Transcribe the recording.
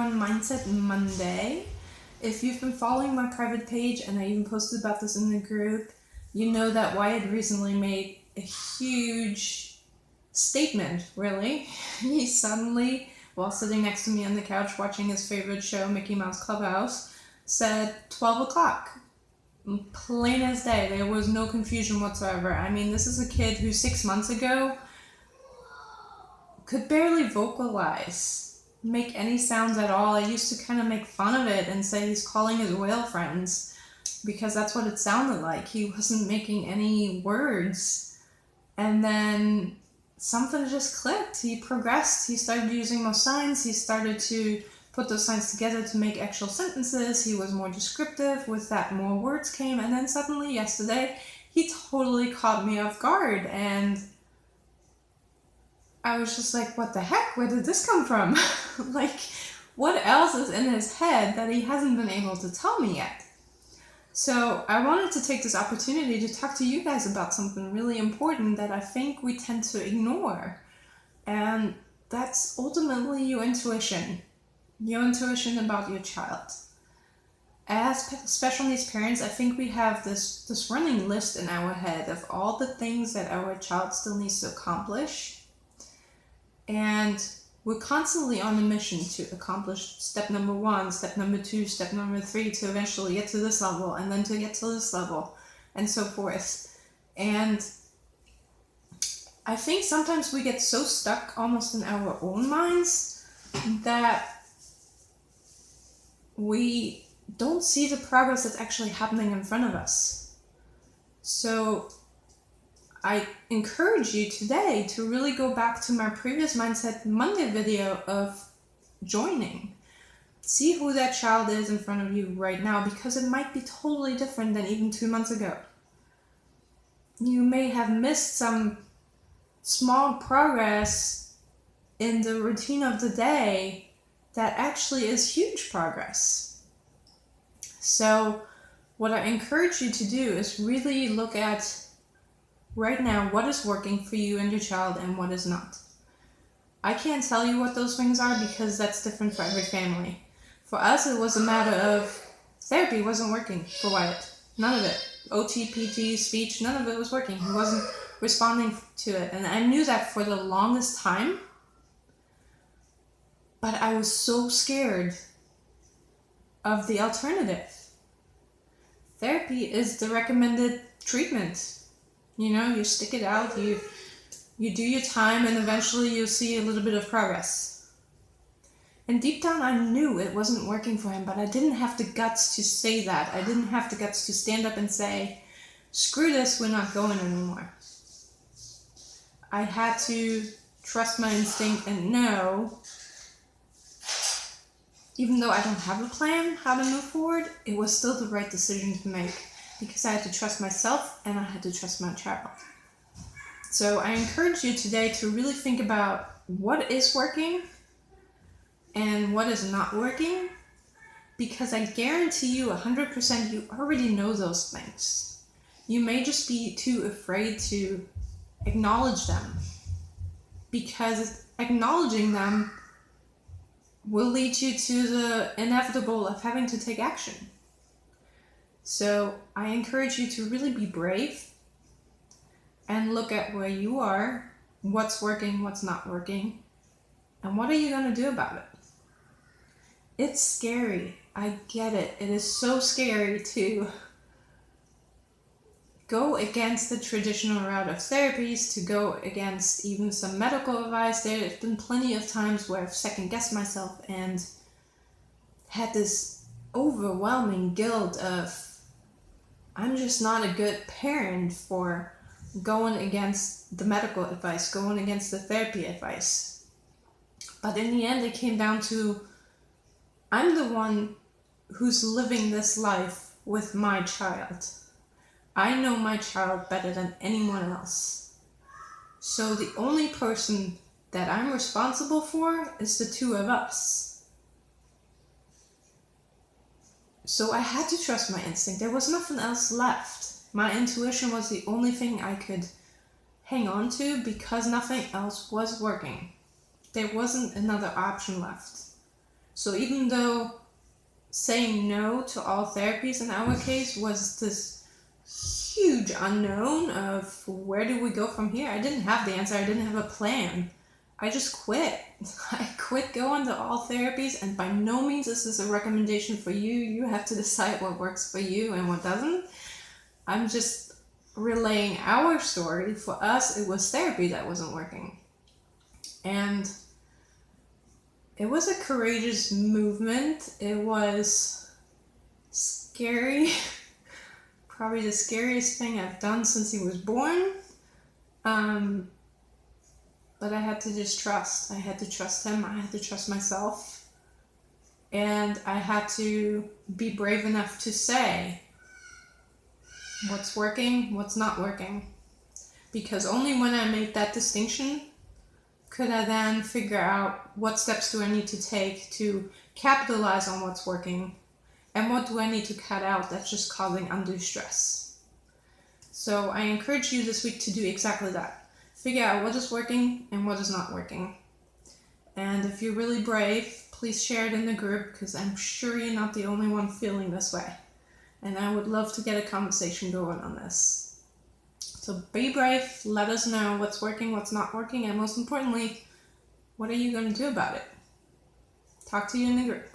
on Mindset Monday. If you've been following my private page, and I even posted about this in the group, you know that Wyatt recently made a huge statement, really. He suddenly, while sitting next to me on the couch watching his favorite show, Mickey Mouse Clubhouse, said 12 o'clock. Plain as day. There was no confusion whatsoever. I mean, this is a kid who 6 months ago could barely vocalize, make any sounds at all. I used to kind of make fun of it and say he's calling his whale friends because that's what it sounded like. He wasn't making any words. And then something just clicked. He progressed. He started using more signs. He started to put those signs together to make actual sentences. He was more descriptive. With that, more words came. And then suddenly, yesterday, he totally caught me off guard. And I was just like, what the heck? Where did this come from? Like, what else is in his head that he hasn't been able to tell me yet? So I wanted to take this opportunity to talk to you guys about something really important that I think we tend to ignore. And that's ultimately your intuition. Your intuition about your child. As special needs parents, I think we have this running list in our head of all the things that our child still needs to accomplish. And we're constantly on a mission to accomplish step number 1, step number 2, step number 3 to eventually get to this level, and then to get to this level, and so forth. And I think sometimes we get so stuck almost in our own minds that we don't see the progress that's actually happening in front of us. So I encourage you today to really go back to my previous Mindset Monday video of joining. See who that child is in front of you right now, because it might be totally different than even 2 months ago. You may have missed some small progress in the routine of the day that actually is huge progress. So what I encourage you to do is really look at right now what is working for you and your child and what is not. I can't tell you what those things are because that's different for every family. For us, it was a matter of therapy wasn't working for Wyatt. None of it. OT, PT, speech, none of it was working. He wasn't responding to it. And I knew that for the longest time, but I was so scared of the alternative. Therapy is the recommended treatment. You know, you stick it out, you do your time, and eventually you'll see a little bit of progress. And deep down I knew it wasn't working for him, but I didn't have the guts to say that. I didn't have the guts to stand up and say, screw this, we're not going anymore. I had to trust my instinct and know, even though I don't have a plan how to move forward, it was still the right decision to make. Because I had to trust myself and I had to trust my child. So I encourage you today to really think about what is working and what is not working, because I guarantee you 100% you already know those things. You may just be too afraid to acknowledge them, because acknowledging them will lead you to the inevitable of having to take action. So I encourage you to really be brave and look at where you are, what's working, what's not working, and what are you going to do about it. It's scary. I get it. It is so scary to go against the traditional route of therapies, to go against even some medical advice. There have been plenty of times where I've second-guessed myself and had this overwhelming guilt of, I'm just not a good parent for going against the medical advice, going against the therapy advice. But in the end, it came down to, I'm the one who's living this life with my child. I know my child better than anyone else. So the only person that I'm responsible for is the two of us. So I had to trust my instinct. There was nothing else left. My intuition was the only thing I could hang on to because nothing else was working. There wasn't another option left. So even though saying no to all therapies in our case was this huge unknown of where do we go from here, I didn't have the answer. I didn't have a plan. I just quit. I quit going to all therapies, and by no means this is a recommendation for you. You have to decide what works for you and what doesn't. I'm just relaying our story. For us, it was therapy that wasn't working. And it was a courageous movement. It was scary. Probably the scariest thing I've done since he was born. But I had to just trust. I had to trust him. I had to trust myself. And I had to be brave enough to say what's working, what's not working. Because only when I made that distinction could I then figure out what steps do I need to take to capitalize on what's working, and what do I need to cut out that's just causing undue stress. So I encourage you this week to do exactly that. Figure out what is working and what is not working. And if you're really brave, please share it in the group, because I'm sure you're not the only one feeling this way. And I would love to get a conversation going on this. So be brave, let us know what's working, what's not working, and most importantly, what are you going to do about it? Talk to you in the group.